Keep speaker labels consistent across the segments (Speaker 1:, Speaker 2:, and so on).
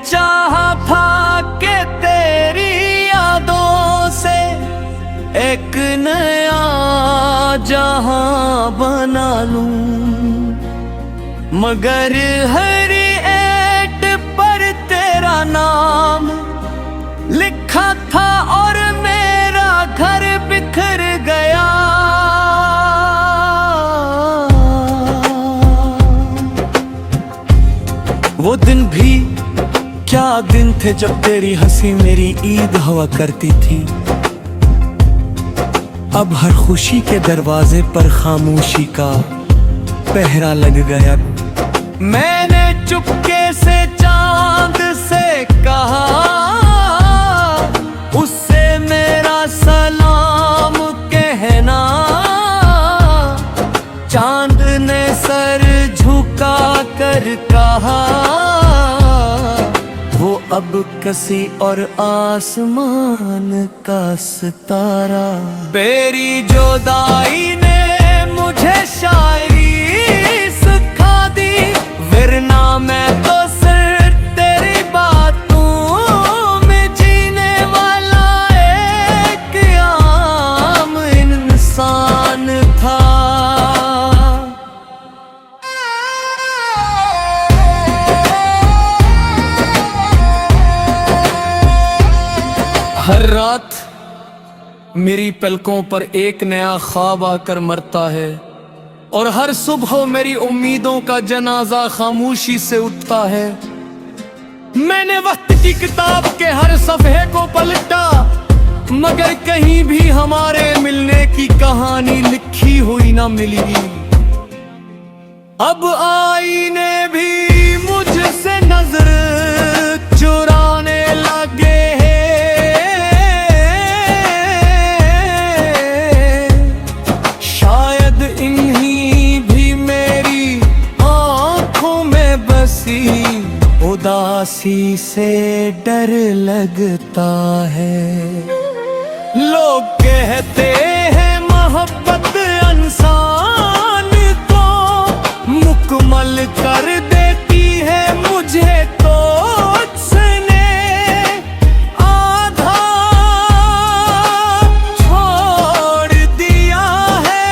Speaker 1: चाह भागे तेरी यादों से एक नया जहां बना लूं, मगर हर एट पर तेरा नाम लिखा था और मेरा घर बिखर गया। वो दिन भी क्या दिन थे जब तेरी हंसी मेरी ईद हुआ करती थी। अब हर खुशी के दरवाजे पर खामोशी का पहरा लग गया। मैंने चुपके से चांद से कहा, उससे मेरा सलाम कहना। चांद ने सर झुका कर कहा, वो अब किसी और आसमान का सितारा। तेरी जुदाई ने मुझे शायरी सिखा दी, वरना मैं तो सिर्फ तेरी बातों में जीने वाला एक आम इंसान था। हर रात मेरी पलकों पर एक नया ख्वाब आकर मरता है, और हर सुबह मेरी उम्मीदों का जनाजा खामोशी से उठता है। मैंने वक्त की किताब के हर सफ़े को पलटा, मगर कहीं भी हमारे मिलने की कहानी लिखी हुई ना मिली। अब आईने भी मुझसे नजर चुराने लगे। उदासी से डर लगता है। लोग कहते हैं मोहब्बत इंसान को मुकम्मल कर देती है, मुझे तो उसने आधा छोड़ दिया है।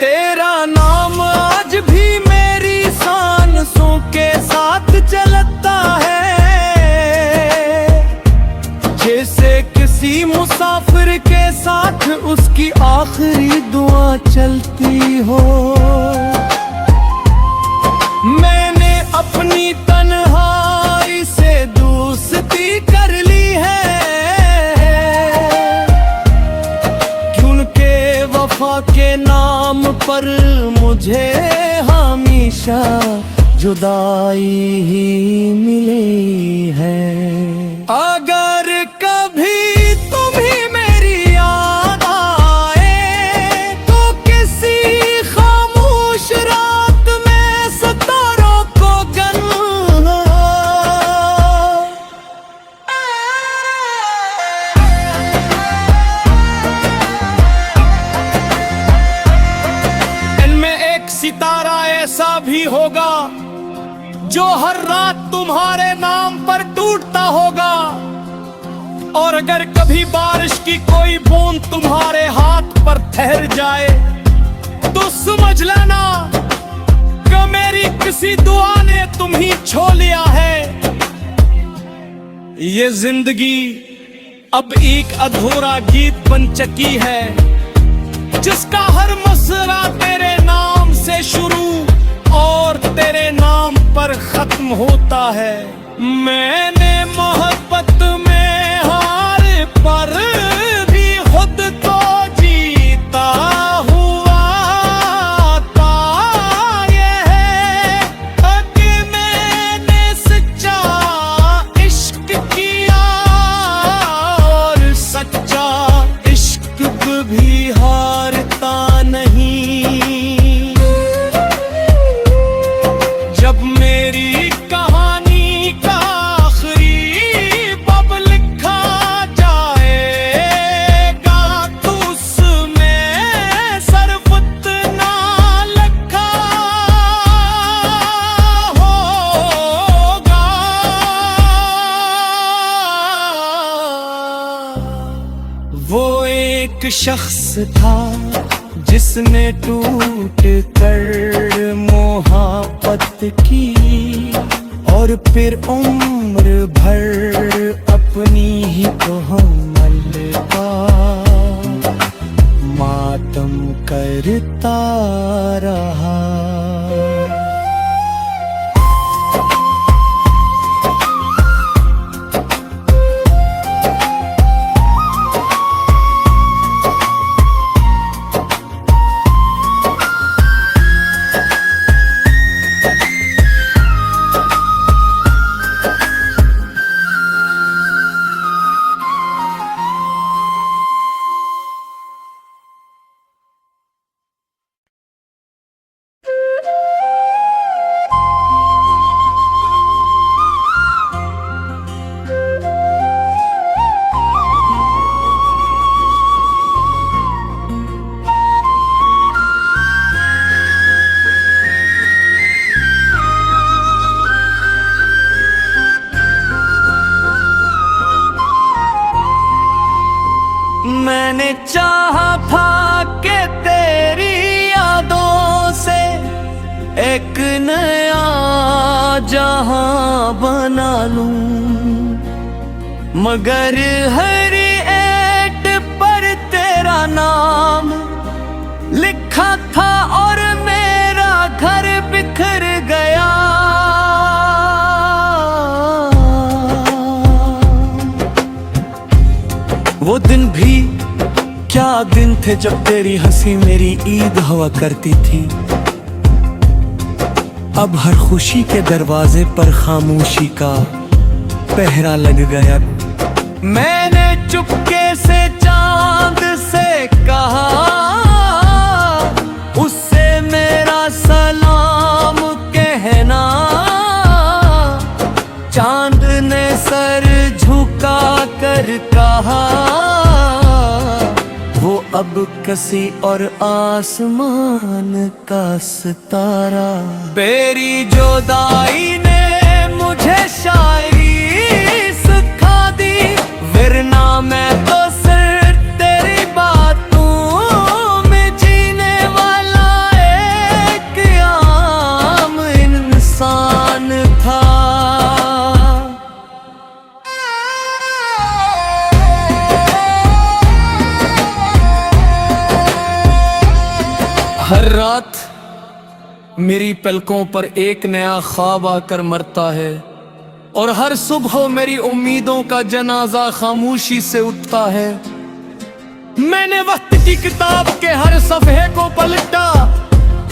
Speaker 1: तेरा नाम आज भी के साथ चलता है, जैसे किसी मुसाफिर के साथ उसकी आखिरी दुआ चलती हो। मैंने अपनी तन्हाई से दोस्ती कर ली है, क्योंकि वफा के नाम पर मुझे हमेशा जुदाई ही मिली है। अगर कभी तुम्हें मेरी याद आए तो किसी खामोश रात में सितारों को गन इनमें एक सितारा ऐसा भी होगा जो हर रात तुम्हारे नाम पर टूटता होगा। और अगर कभी बारिश की कोई बूंद तुम्हारे हाथ पर ठहर जाए तो समझ लेना कि मेरी किसी दुआ ने तुम्हें छो लिया है। ये जिंदगी अब एक अधूरा गीत बन चुकी है, जिसका हर मसरा तेरे नाम से शुरू और तेरे नाम पर खत्म होता है। मैंने मोहब्बत में हार पर भी खुद को जीता हुआ पाया है, कि मैंने सच्चा इश्क किया और सच्चा इश्क भी हारता नहीं। जब मेरी कहानी का आखिरी एक शख्स था जिसने टूट कर मोहब्बत की और फिर उम्र भर अपनी ही तोहमल का मातम करता रहा। मैंने चाहा था कि तेरी यादों से एक नया जहां बना लूं, मगर हर ऐट पर तेरा नाम लिखा था और मेरा घर बिखर गया। वो दिन भी क्या दिन थे जब तेरी हंसी मेरी ईद हुआ करती थी। अब हर खुशी के दरवाजे पर खामोशी का पहरा लग गया। मैंने चुपके से चांद से कहा, उससे मेरा सलाम कहना। चांद ने सर झुका कर कहा, वो अब किसी और आसमान का सितारा। तेरी जुदाई ने मुझे शायरी सिखा दी, वरना मैं तो सिर्फ तेरी बातों में जीने वाला एक आम इंसान था। हर रात मेरी पलकों पर एक नया ख्वाब आकर मरता है और हर सुबह मेरी उम्मीदों का जनाजा खामोशी से उठता है। मैंने वक्त की किताब के हर सफ़े को पलटा,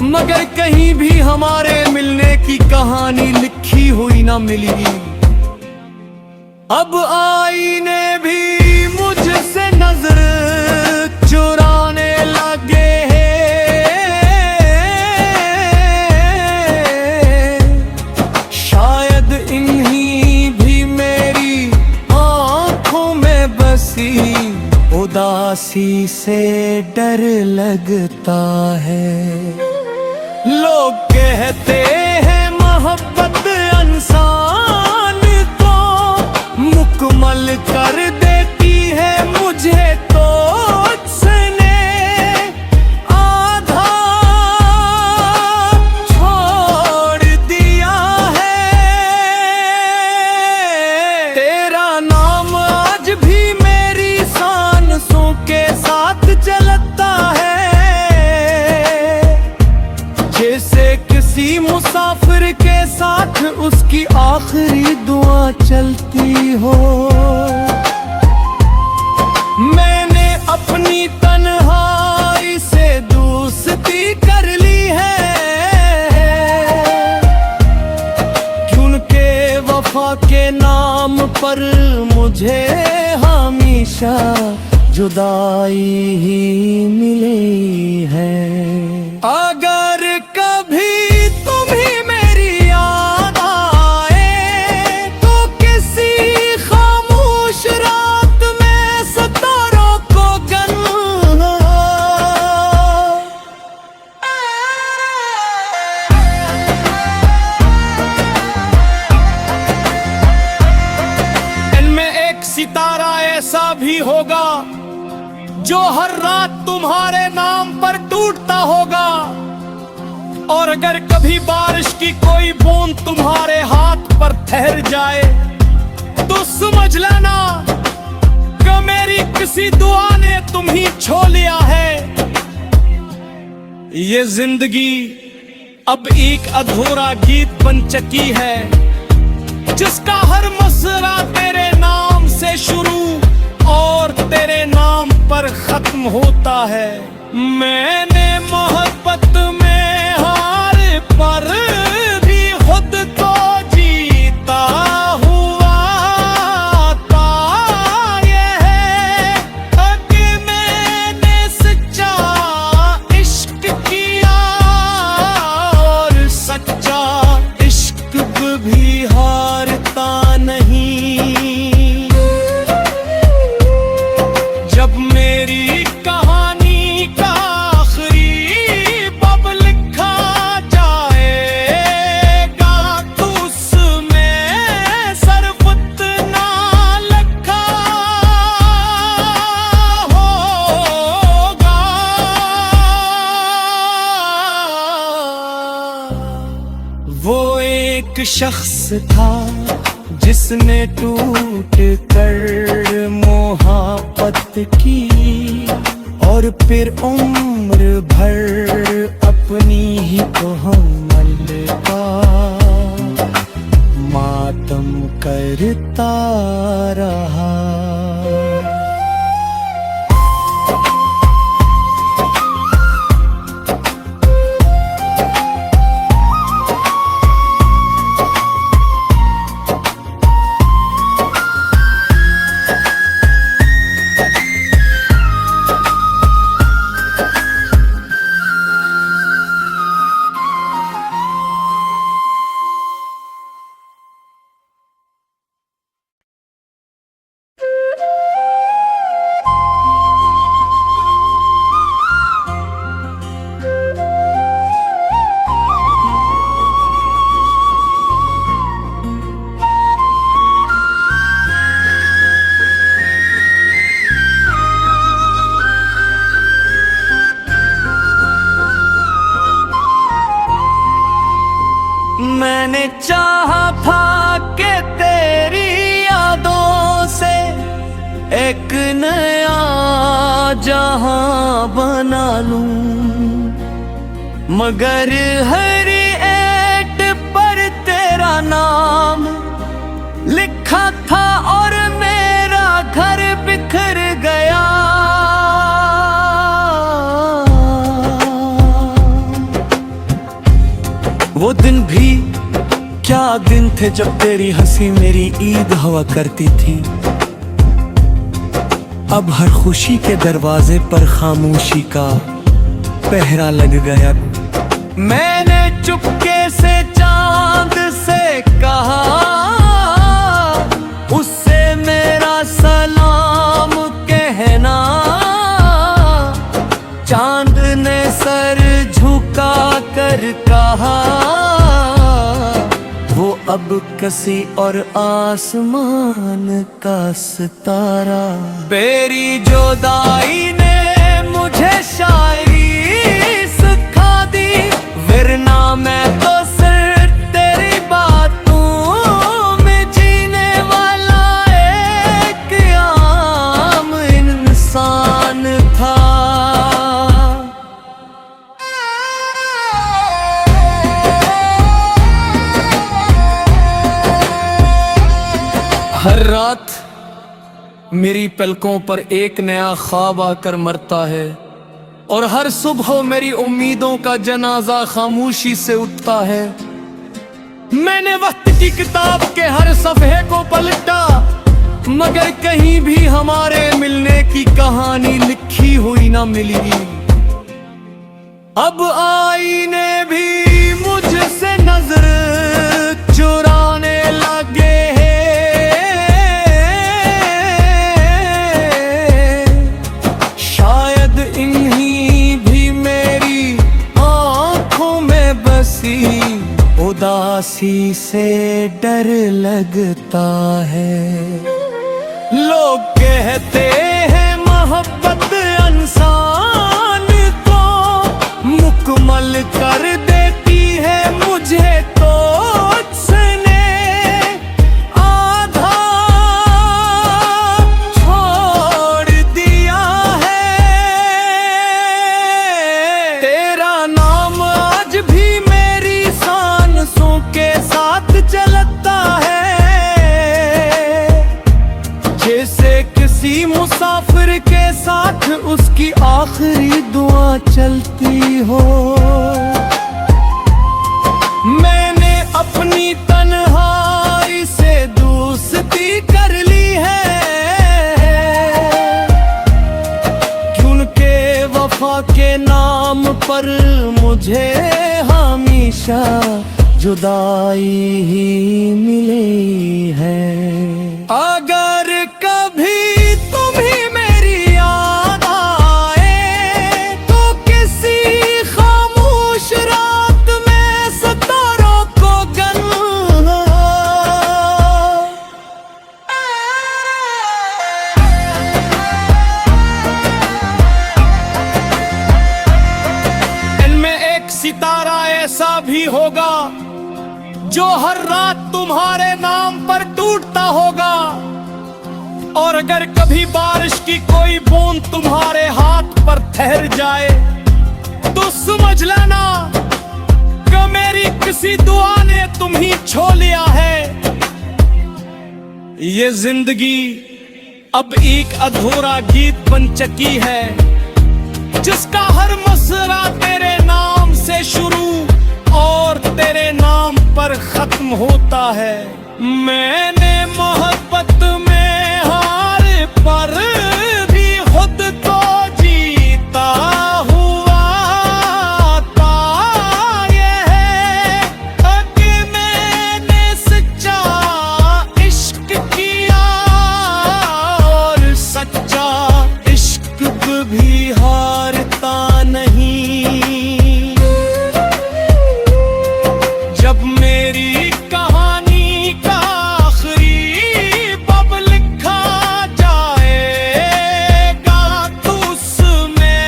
Speaker 1: मगर कहीं भी हमारे मिलने की कहानी लिखी हुई ना मिली। अब आईने भी मुझसे नजर चुराने लगे हैं। शायद इन्हीं भी मेरी आंखों में बसी उदासी से डर लगता है। लोग कहते हैं मोहब्बत इंसान को मुकम्मल कर देती है, मुझे तो उसने आधा छोड़ दिया है। तेरा नाम आज भी मेरी सांसों के साथ चलता है, जैसे किसी मुसाफिर के साथ उसकी आखिरी दुआ चलती हो। मैंने अपनी तन्हाई से दोस्ती कर ली है, क्योंकि वफा के नाम पर मुझे हमेशा जुदाई ही मिली है। अगर कभी तुम्हें मेरी याद आए तो किसी खामोश रात में सितारों को गन इनमें एक सितारा ऐसा भी होगा जो हर रात तुम्हारे नाम पर टूटता होगा। और अगर कभी बारिश की कोई बूंद तुम्हारे हाथ पर ठहर जाए तो समझ लेना कि मेरी किसी दुआ ने तुम्हें छो लिया है। ये जिंदगी अब एक अधूरा गीत बन चुकी है, जिसका हर मसरा तेरे नाम से शुरू और तेरे नाम पर खत्म होता है। मैंने मोहब्बत में हार पर भी खुद को जीता हुआ था। ये है कि मैंने सच्चा इश्क किया और सच्चा इश्क भी हारता नहीं। जब मेरी कहानी का आखिरी पब लिखा जाएगा तो उसमें सरफत ना लिखा होगा। वो एक शख्स था जिसने टूट कर मोहब्बत की और फिर उम्र भर अपनी ही कोमल का मातम करता रहा। मैंने चाहा था कि तेरी यादों से एक नया जहां बना लूं, मगर हर एट पर तेरा नाम लिखा था और मेरा घर बिखर गया। वो दिन भी क्या दिन थे जब तेरी हंसी मेरी ईद हुआ करती थी। अब हर खुशी के दरवाजे पर खामोशी का पहरा लग गया। मैंने चुपके से चांद से कहा, उससे मेरा सलाम कहना। चांद ने सर झुका कर कहा, वो अब किसी और आसमान का सितारा। तेरी जुदाई ने मुझे शायरी सिखा दी, वरना मैं तो सिर्फ तेरी बातों में जीने वाला एक आम इंसान था। हर रात मेरी पलकों पर एक नया ख्वाब आकर मरता है और हर सुबह मेरी उम्मीदों का जनाजा खामोशी से उठता है। मैंने वक्त की किताब के हर सफ़े को पलटा, मगर कहीं भी हमारे मिलने की कहानी लिखी हुई ना मिली। अब आईने भी मुझसे नजर चुराने लगे हैं। शायद इन्हीं भी मेरी आंखों में बसी उदासी से डर लगता है। लोग कहते हैं मोहब्बत जैसे किसी मुसाफिर के साथ उसकी आखिरी दुआ चलती हो। मैंने अपनी तन्हाई से दोस्ती कर ली है, क्योंकि वफा के नाम पर मुझे हमेशा जुदाई ही मिली है। अगर कभी तुम्हें मेरी याद आए तो किसी खामोश रात में सितारों को गन इनमें एक सितारा ऐसा भी होगा जो हर रात तुम्हारे नाम पर टूटता होगा। और अगर कभी बारिश की कोई बूंद तुम्हारे हाथ पर ठहर जाए तो समझ लेना कि मेरी किसी दुआ ने तुम्हें छो लिया है। ये जिंदगी अब एक अधूरा गीत बन चुकी है, जिसका हर मसरा तेरे नाम से शुरू और तेरे नाम पर खत्म होता है। मैंने मोहब्बत में हार पर भी खुद को जीता हुआ था। ये है कि मैंने सच्चा इश्क किया और सच्चा इश्क भी हारता नहीं। जब मेरी कहानी का आखिरी पब लिखा जाएगा तो उसमें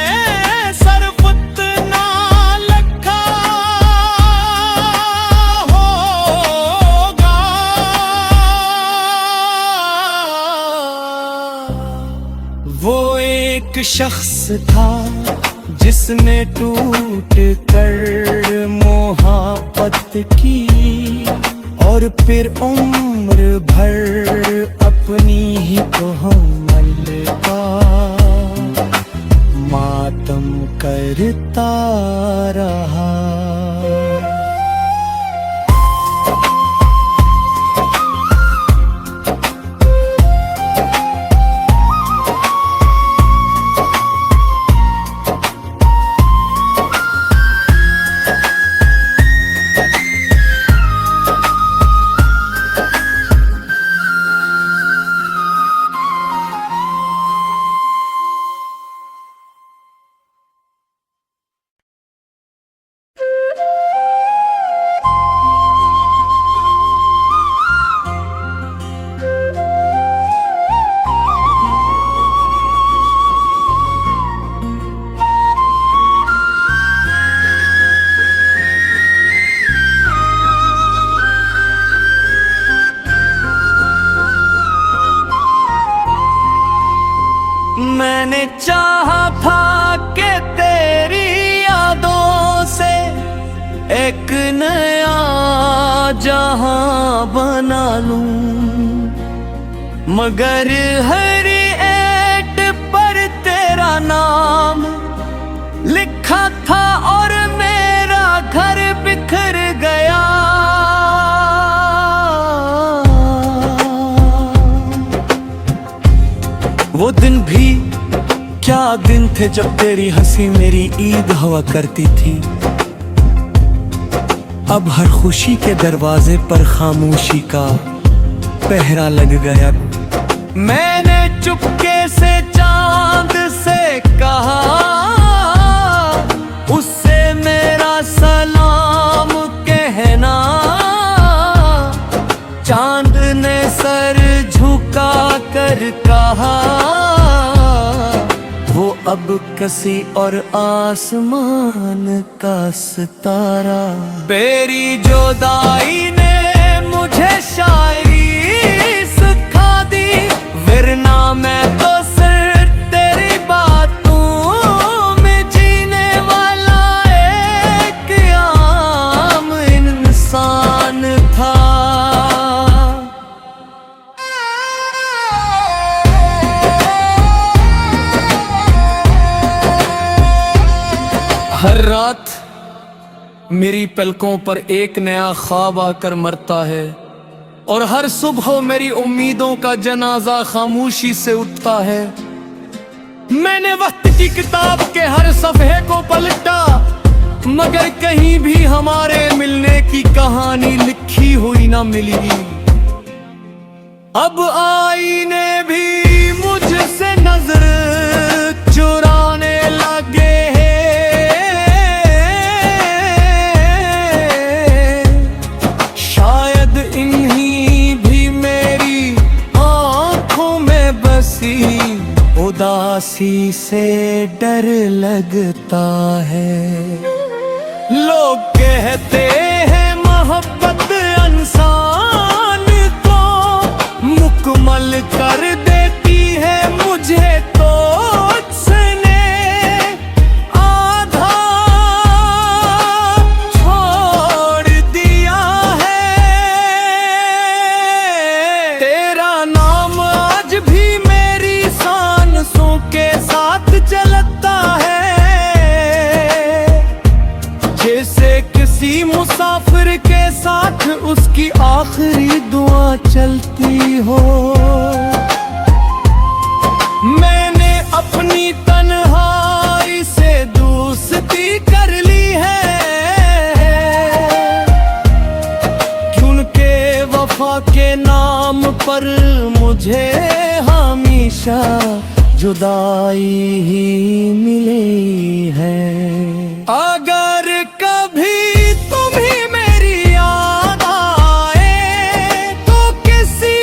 Speaker 1: सरफत ना लिखा होगा। वो एक शख्स था जिसने टूट कर मोहब्बत की और फिर उम्र भर अपनी ही तोहमत का मातम करता रहा। मैंने चाहा था कि तेरी यादों से एक नया जहां बना लूं, मगर हर एट पर तेरा नाम लिखा था और मेरा घर बिखर गया। वो दिन भी क्या दिन थे जब तेरी हंसी मेरी ईद हुआ करती थी। अब हर खुशी के दरवाजे पर खामोशी का पहरा लग गया। मैंने चुपके से चांद से कहा, उससे मेरा सलाम कहना। चांद ने सर झुका कर कहा, वो अब किसी और आसमान का सितारा। तेरी जुदाई ने मुझे शायरी सिखा दी, वरना मैं तो सिर्फ तेरी बातों में जीने वाला एक आम इंसान था। हर रात मेरी पलकों पर एक नया ख्वाब आकर मरता है और हर सुबह मेरी उम्मीदों का जनाजा खामोशी से उठता है। मैंने वक्त की किताब के हर सफ़े को पलटा, मगर कहीं भी हमारे मिलने की कहानी लिखी हुई ना मिली। अब आईने भी मुझसे नजर चुराने लगे हैं, शायद इन्हीं भी मेरी आंखों में बसी उदासी से डर लगता है। लोग कहते हैं मोहब्बत इंसान को मुकम्मल कर देती है, मुझे तो उसने आधा छोड़ दिया है। तेरा नाम आज भी मेरी सांसों के साथ चलता है, जैसे किसी मुसाफिर के साथ उसकी आखिरी दुआ चलती हो। मैंने अपनी तन्हाई से दोस्ती कर ली है, क्योंकि वफा के नाम पर मुझे हमेशा जुदाई ही मिली है। अगर कभी तुम्हें मेरी याद आए तो किसी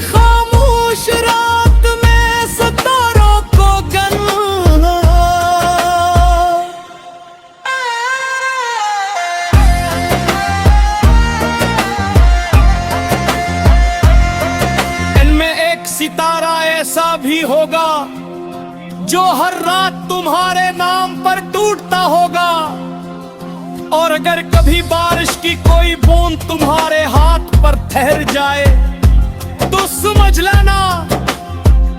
Speaker 1: खामोश रात में सितारों को गन इनमें एक सितारा ऐसा भी होगा जो हर रात तुम्हारे नाम पर टूटता होगा। और अगर कभी बारिश की कोई बूंद तुम्हारे हाथ पर ठहर जाए तो समझ लेना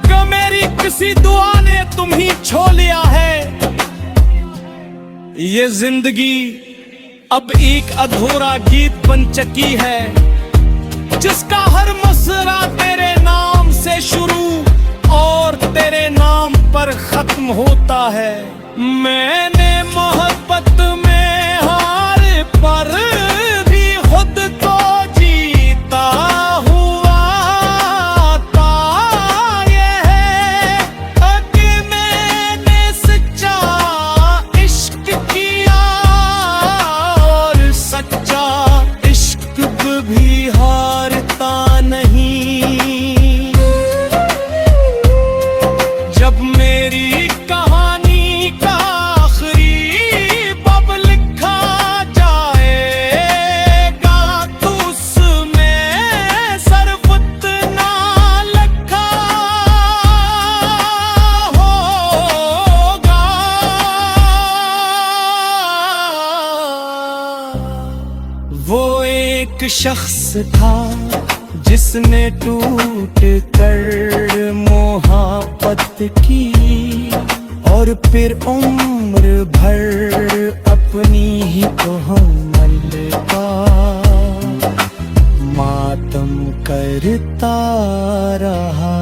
Speaker 1: कि मेरी किसी दुआ ने तुम्हें छो लिया है। ये जिंदगी अब एक अधूरा गीत बन चुकी है, जिसका हर मसरा तेरे नाम से शुरू और तेरे नाम पर खत्म होता है। मैंने मोहब्बत में हार पर भी खुद को जीता हुआ पाया है, कि मैंने सच्चा इश्क किया और सच्चा इश्क भी हारता नहीं। जब मेरी कहानी का आखिरी बब लिखा जाएगा तो उसमें सिर्फ इतना लिखा होगा, वो एक शख्स था जिसने टूट कर मोहब्बत की और फिर उम्र भर अपनी ही तोहमत का मातम करता रहा।